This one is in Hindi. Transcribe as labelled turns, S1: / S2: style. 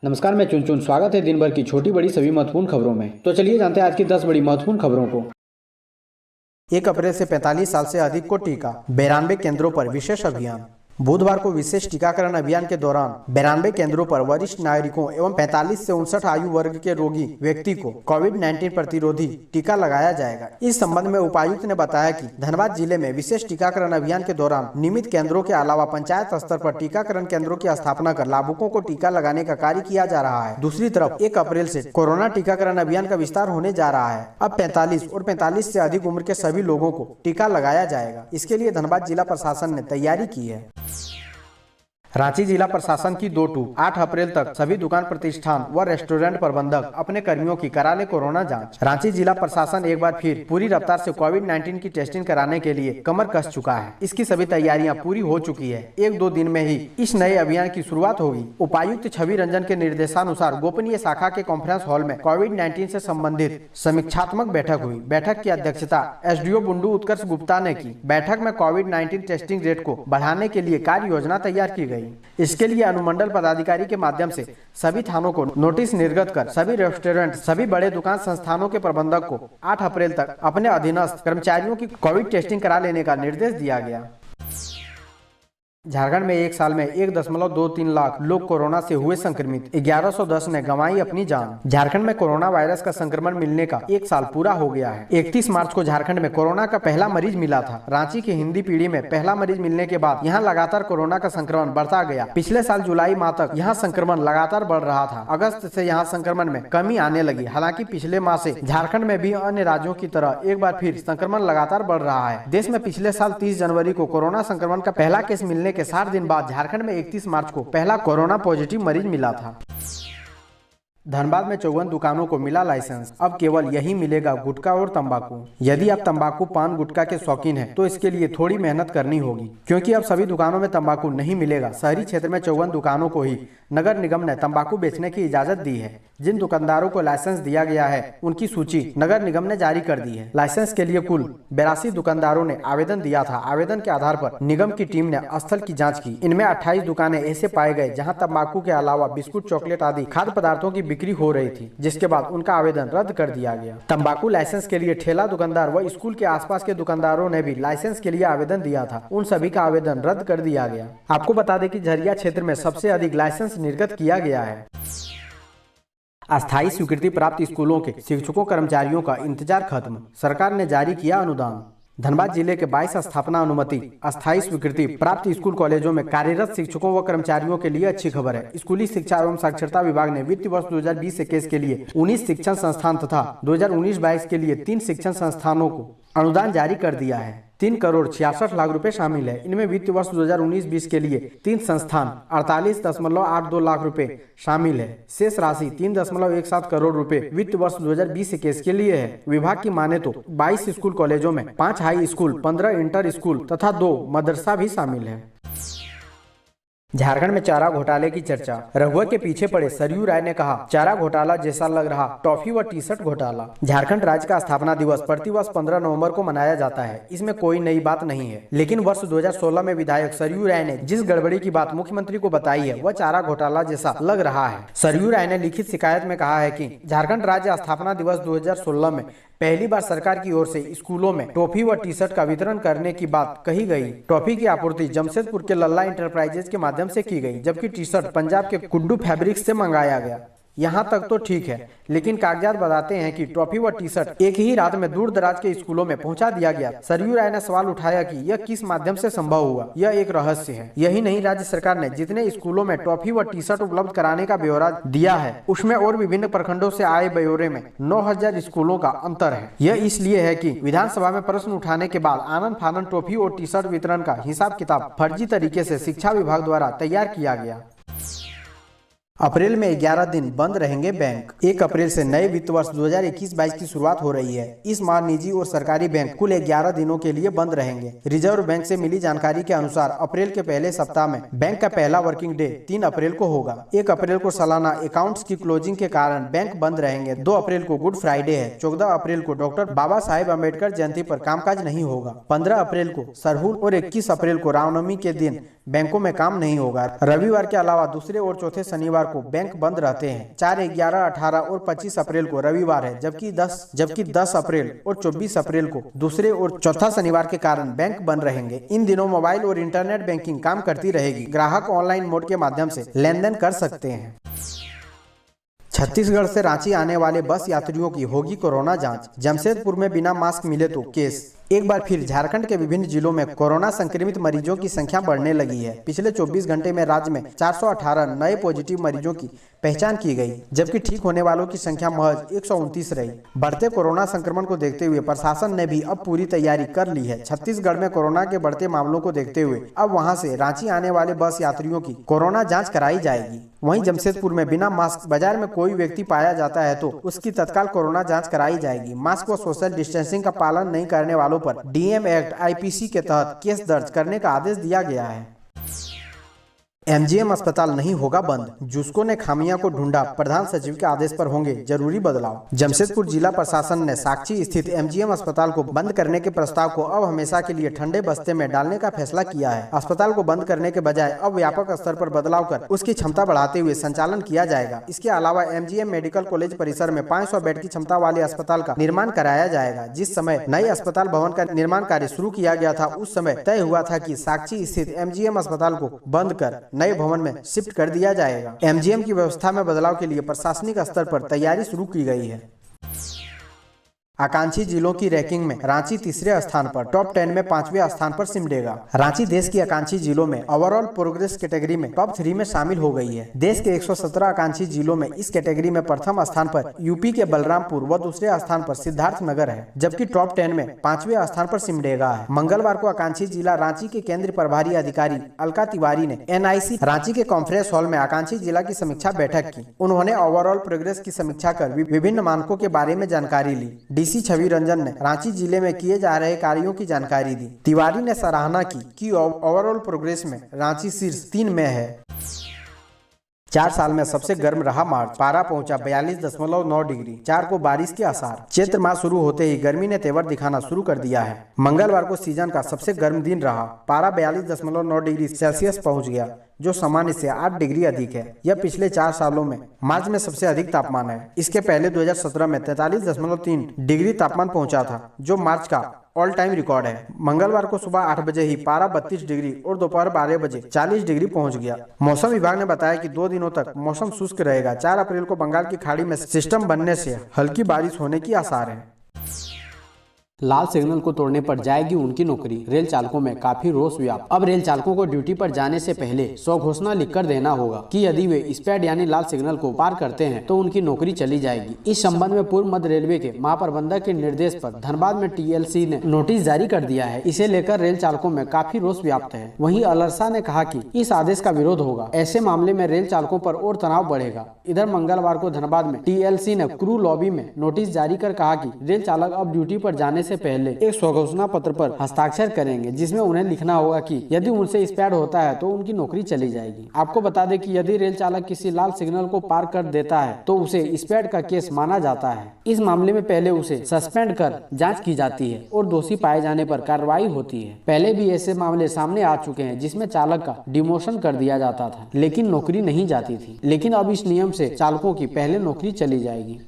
S1: नमस्कार, मैं चुन स्वागत है दिन भर की छोटी बड़ी सभी महत्वपूर्ण खबरों में। तो चलिए जानते हैं आज की 10 बड़ी महत्वपूर्ण खबरों को।
S2: 1 अप्रैल से 45 साल से अधिक को टीका, 92 केंद्रों पर विशेष अभियान। बुधवार को विशेष टीकाकरण अभियान के दौरान 92 केंद्रों पर वरिष्ठ नागरिकों एवं 45 से 59 आयु वर्ग के रोगी व्यक्ति को कोविड-19 प्रतिरोधी टीका लगाया जाएगा। इस संबंध में उपायुक्त ने बताया कि धनबाद जिले में विशेष टीकाकरण अभियान के दौरान नियमित केंद्रों के अलावा पंचायत स्तर पर टीकाकरण केंद्रों की स्थापना कर लाभुकों को टीका लगाने का कार्य किया जा रहा है। दूसरी तरफ 1 अप्रैल से कोरोना टीकाकरण अभियान का विस्तार होने जा रहा है। अब 45 और 45 से अधिक उम्र के सभी लोगों को टीका लगाया जाएगा। इसके लिए धनबाद जिला प्रशासन ने तैयारी की है। रांची जिला प्रशासन की 2-8 अप्रैल तक सभी दुकान प्रतिष्ठान व रेस्टोरेंट प्रबंधक अपने कर्मियों की करा ले कोरोना जांच। रांची जिला प्रशासन एक बार फिर पूरी रफ्तार से कोविड-19 की टेस्टिंग कराने के लिए कमर कस चुका है। इसकी सभी तैयारियां पूरी हो चुकी है। 1-2 दिन में ही इस नए अभियान की शुरुआत होगी। उपायुक्त छवि रंजन के निर्देशानुसार गोपनीय शाखा के कॉन्फ्रेंस हॉल में कोविड-19 से संबंधित समीक्षात्मक बैठक हुई। बैठक की अध्यक्षता एसडीओ बुंडू उत्कर्ष गुप्ता ने की। बैठक में कोविड-19 टेस्टिंग रेट को बढ़ाने के लिए कार्य योजना तैयार की गई। इसके लिए अनुमंडल पदाधिकारी के माध्यम से सभी थानों को नोटिस निर्गत कर सभी रेस्टोरेंट, सभी बड़े दुकान संस्थानों के प्रबंधक को 8 अप्रैल तक अपने अधीनस्थ कर्मचारियों की कोविड टेस्टिंग करा लेने का निर्देश दिया गया। झारखंड में एक साल में 1.23 लाख लोग कोरोना से हुए संक्रमित, 1110 ने गंवाई अपनी जान। झारखंड में कोरोना वायरस का संक्रमण मिलने का 1 साल पूरा हो गया है। 31 मार्च को झारखंड में कोरोना का पहला मरीज मिला था। रांची की हिंदी पीढ़ी में पहला मरीज मिलने के बाद यहाँ लगातार कोरोना का संक्रमण बढ़ता गया। पिछले साल जुलाई माह तक यहाँ संक्रमण लगातार बढ़ रहा था। अगस्त से यहाँ संक्रमण में कमी आने लगी। हालांकि पिछले माह से झारखंड में भी अन्य राज्यों की तरह एक बार फिर संक्रमण लगातार बढ़ रहा है। देश में पिछले साल 30 जनवरी को कोरोना संक्रमण का पहला केस मिलने के 60 दिन बाद झारखंड में 31 मार्च को पहला कोरोना पॉजिटिव मरीज मिला था। धनबाद में 54 दुकानों को मिला लाइसेंस। अब केवल यही मिलेगा गुटखा और तंबाकू। यदि आप तंबाकू, पान, गुटखा के शौकीन हैं, तो इसके लिए थोड़ी मेहनत करनी होगी, क्योंकि अब सभी दुकानों में तंबाकू नहीं मिलेगा। शहरी क्षेत्र में 54 दुकानों को ही नगर निगम ने तंबाकू बेचने की इजाजत दी है। जिन दुकानदारों को लाइसेंस दिया गया है, उनकी सूची नगर निगम ने जारी कर दी है। लाइसेंस के लिए कुल 82 दुकानदारों ने आवेदन दिया था। आवेदन के आधार पर निगम की टीम ने स्थल की जाँच की। इनमें 28 दुकानें ऐसे पाए गए जहाँ तंबाकू के अलावा बिस्कुट, चॉकलेट आदि खाद्य पदार्थों की बिक्री हो रही थी, जिसके बाद उनका आवेदन रद्द कर दिया गया। तंबाकू लाइसेंस के लिए ठेला दुकानदार व स्कूल के आसपास के दुकानदारों ने भी लाइसेंस के लिए आवेदन दिया था। उन सभी का आवेदन रद्द कर दिया गया। आपको बता दें कि झरिया क्षेत्र में सबसे अधिक लाइसेंस निर्गत किया गया है। अस्थायी स्वीकृति प्राप्त स्कूलों के शिक्षकों कर्मचारियों का इंतजार खत्म, सरकार ने जारी किया अनुदान। धनबाद जिले के 22 स्थापना अनुमति अस्थायी स्वीकृति प्राप्त स्कूल कॉलेजों में कार्यरत शिक्षकों व कर्मचारियों के लिए अच्छी खबर है। स्कूली शिक्षा एवं साक्षरता विभाग ने वित्तीय वर्ष 2020-21 के लिए 19 शिक्षण संस्थान तथा 2019-22 के लिए 3 शिक्षण संस्थानों को अनुदान जारी कर दिया है। 3,66,00,000 रुपए शामिल है। इनमें वित्तीय वर्ष 2019-20 के लिए 3 संस्थान 48.82 लाख रुपए शामिल है। शेष राशि 3.17 करोड़ रुपए वित्तीय वर्ष 2020-21 के लिए है। विभाग की माने तो 22 स्कूल कॉलेजों में 5 हाई स्कूल, 15 इंटर स्कूल तथा 2 मदरसा भी शामिल है। झारखंड में चारा घोटाले की चर्चा। रहुआ के पीछे पड़े सरयू राय ने कहा, चारा घोटाला जैसा लग रहा टॉफी व टी-शर्ट घोटाला। झारखंड राज्य का स्थापना दिवस प्रतिवर्ष 15 नवंबर को मनाया जाता है। इसमें कोई नई बात नहीं है, लेकिन वर्ष 2016 में विधायक सरयू राय ने जिस गड़बड़ी की बात मुख्यमंत्री को बताई है, वह चारा घोटाला जैसा लग रहा है। सरयू राय ने लिखित शिकायत में कहा है कि झारखंड राज्य स्थापना दिवस 2016 में पहली बार सरकार की ओर से स्कूलों में टॉफी व टी-शर्ट का वितरण करने की बात कही गई। टॉफी की आपूर्ति जमशेदपुर के लल्ला इंटरप्राइजेज के माध्यम से की गई, जबकि टी-शर्ट पंजाब के कुड्डू फैब्रिक्स से मंगाया गया। यहाँ तक तो ठीक है, लेकिन कागजात बताते हैं कि टॉफी व टी-शर्ट एक ही रात में दूर दराज के स्कूलों में पहुंचा दिया गया। सरयू राय ने सवाल उठाया कि यह किस माध्यम से संभव हुआ, यह एक रहस्य है। यही नहीं, राज्य सरकार ने जितने स्कूलों में टॉफी व टी-शर्ट उपलब्ध कराने का ब्यौरा दिया है, उसमें और विभिन्न प्रखंडों से आए ब्यौरे में 9,000 स्कूलों का अंतर है। यह इसलिए है कि विधानसभा में प्रश्न उठाने के बाद आनन फानन टॉफी और टी-शर्ट वितरण का हिसाब किताब फर्जी तरीके से शिक्षा विभाग द्वारा तैयार किया गया। अप्रैल में 11 दिन बंद रहेंगे बैंक। 1 अप्रैल से नए वित्त वर्ष 2021-22 की शुरुआत हो रही है। इस माह निजी और सरकारी बैंक कुल 11 दिनों के लिए बंद रहेंगे। रिजर्व बैंक से मिली जानकारी के अनुसार अप्रैल के पहले सप्ताह में बैंक का पहला वर्किंग डे 3 अप्रैल को होगा। 1 अप्रैल को सालाना अकाउंट्स की क्लोजिंग के कारण बैंक बंद रहेंगे। 2 अप्रैल को गुड फ्राइडे है। 14 अप्रैल को डॉक्टर बाबा साहेब अम्बेडकर जयंती पर कामकाज नहीं होगा। 15 अप्रैल को सरहुल और 21 अप्रैल को रामनवमी के दिन बैंकों में काम नहीं होगा। रविवार के अलावा दूसरे और चौथे शनिवार को बैंक बंद रहते हैं। 4, 11, 18 और 25 अप्रैल को रविवार है, जबकि 10 अप्रैल और 24 अप्रैल को दूसरे और चौथा शनिवार के कारण बैंक बंद रहेंगे। इन दिनों मोबाइल और इंटरनेट बैंकिंग काम करती रहेगी। ग्राहक ऑनलाइन मोड के माध्यम से लेन देन कर सकते हैं। छत्तीसगढ़ से रांची आने वाले बस यात्रियों की होगी कोरोना जांच। जमशेदपुर में बिना मास्क मिले तो केस। एक बार फिर झारखंड के विभिन्न जिलों में कोरोना संक्रमित मरीजों की संख्या बढ़ने लगी है। पिछले 24 घंटे में राज्य में 418 नए पॉजिटिव मरीजों की पहचान की गई, जबकि ठीक होने वालों की संख्या महज 129 रही। बढ़ते कोरोना संक्रमण को देखते हुए प्रशासन ने भी अब पूरी तैयारी कर ली है। छत्तीसगढ़ में कोरोना के बढ़ते मामलों को देखते हुए अब वहां से रांची आने वाले बस यात्रियों की कोरोना जाँच कराई जाएगी। वहीं जमशेदपुर में बिना मास्क बाजार में कोई व्यक्ति पाया जाता है तो उसकी तत्काल कोरोना जांच कराई जाएगी। मास्क व सोशल डिस्टेंसिंग का पालन नहीं करने वालों पर डीएम एक्ट आईपीसी के तहत केस दर्ज करने का आदेश दिया गया है। एमजीएम अस्पताल नहीं होगा बंद। जुस्को ने खामियां को ढूंढा, प्रधान सचिव के आदेश पर होंगे जरूरी बदलाव। जमशेदपुर जिला प्रशासन ने साक्षी स्थित एमजीएम अस्पताल को बंद करने के प्रस्ताव को अब हमेशा के लिए ठंडे बस्ते में डालने का फैसला किया है। अस्पताल को बंद करने के बजाय अब व्यापक स्तर पर बदलाव कर उसकी क्षमता बढ़ाते हुए संचालन किया जाएगा। इसके अलावा एमजीएम मेडिकल कॉलेज परिसर में 500 बेड की क्षमता वाले अस्पताल का निर्माण कराया जाएगा। जिस समय नए अस्पताल भवन का निर्माण कार्य शुरू किया गया था, उस समय तय हुआ था कि साक्षी स्थित एमजीएम अस्पताल को बंद कर नए भवन में शिफ्ट कर दिया जाएगा। एमजीएम की व्यवस्था में बदलाव के लिए प्रशासनिक स्तर पर तैयारी शुरू की गई है। आकांक्षी जिलों की रैंकिंग में रांची तीसरे स्थान पर, टॉप 10 में 5वें स्थान पर सिमटेगा। रांची देश की आकांक्षी जिलों में ओवरऑल प्रोग्रेस कैटेगरी में टॉप 3 में शामिल हो गई है। देश के 117 आकांक्षी जिलों में इस कैटेगरी में प्रथम स्थान पर यूपी के बलरामपुर व दूसरे स्थान पर सिद्धार्थनगर है, जबकि टॉप 10 में 5वें स्थान पर सिमडेगा है। मंगलवार को आकांक्षी जिला रांची के केंद्र प्रभारी अधिकारी अलका तिवारी ने एनआईसी रांची के कॉन्फ्रेंस हॉल में आकांक्षी जिला की समीक्षा बैठक की। उन्होंने ओवरऑल प्रोग्रेस की समीक्षा कर विभिन्न मानकों के बारे में जानकारी ली। डीसी छवि रंजन ने रांची जिले में किए जा रहे कार्यों की जानकारी दी। तिवारी ने सराहना की कि ओवरऑल प्रोग्रेस में रांची शीर्ष 3 में है। 4 साल में सबसे गर्म रहा मार्च, पारा पहुंचा 42.9 डिग्री। 4 को बारिश के आसार। चैत्र मास शुरू होते ही गर्मी ने तेवर दिखाना शुरू कर दिया है। मंगलवार को सीजन का सबसे गर्म दिन रहा, पारा 42.9 डिग्री सेल्सियस पहुंच गया, जो सामान्य से 8 डिग्री अधिक है। यह पिछले 4 सालों में मार्च में सबसे अधिक तापमान है। इसके पहले 2017 में 43.3 डिग्री तापमान पहुंचा था, जो मार्च का ऑल टाइम रिकॉर्ड है। मंगलवार को सुबह 8 बजे ही पारा 32 डिग्री और दोपहर 12 बजे 40 डिग्री पहुंच गया। मौसम विभाग ने बताया कि 2 दिनों तक मौसम शुष्क रहेगा। 4 अप्रैल को बंगाल की खाड़ी में सिस्टम बनने से हल्की बारिश होने की आसार है।
S1: लाल सिग्नल को तोड़ने पर जाएगी उनकी नौकरी। रेल चालकों में काफी रोष व्याप्त। अब रेल चालकों को ड्यूटी पर जाने से पहले स्वघोषणा लिखकर देना होगा कि यदि वे स्पैड यानी लाल सिग्नल को पार करते हैं तो उनकी नौकरी चली जाएगी। इस संबंध में पूर्व मध्य रेलवे के महाप्रबंधक के निर्देश पर धनबाद में टीएलसी ने नोटिस जारी कर दिया है। इसे लेकर रेल चालकों में काफी रोष व्याप्त है। वहीं अलरसा ने कहा कि इस आदेश का विरोध होगा। ऐसे मामले में रेल चालकों पर और तनाव बढ़ेगा। इधर मंगलवार को धनबाद में टीएलसी ने क्रू लॉबी में नोटिस जारी कर कहा कि रेल चालक अब ड्यूटी पर जाने से पहले एक स्वघोषणा पत्र पर हस्ताक्षर करेंगे, जिसमें उन्हें लिखना होगा कि यदि उनसे स्पैड होता है तो उनकी नौकरी चली जाएगी। आपको बता दें कि यदि रेल चालक किसी लाल सिग्नल को पार कर देता है तो उसे स्पैड का केस माना जाता है। इस मामले में पहले उसे सस्पेंड कर जांच की जाती है और दोषी पाए जाने पर कार्रवाई होती है। पहले भी ऐसे मामले सामने आ चुके हैं जिसमें चालक का डिमोशन कर दिया जाता था, लेकिन नौकरी नहीं जाती थी। लेकिन अब इस नियम से चालकों की पहले नौकरी चली जाएगी।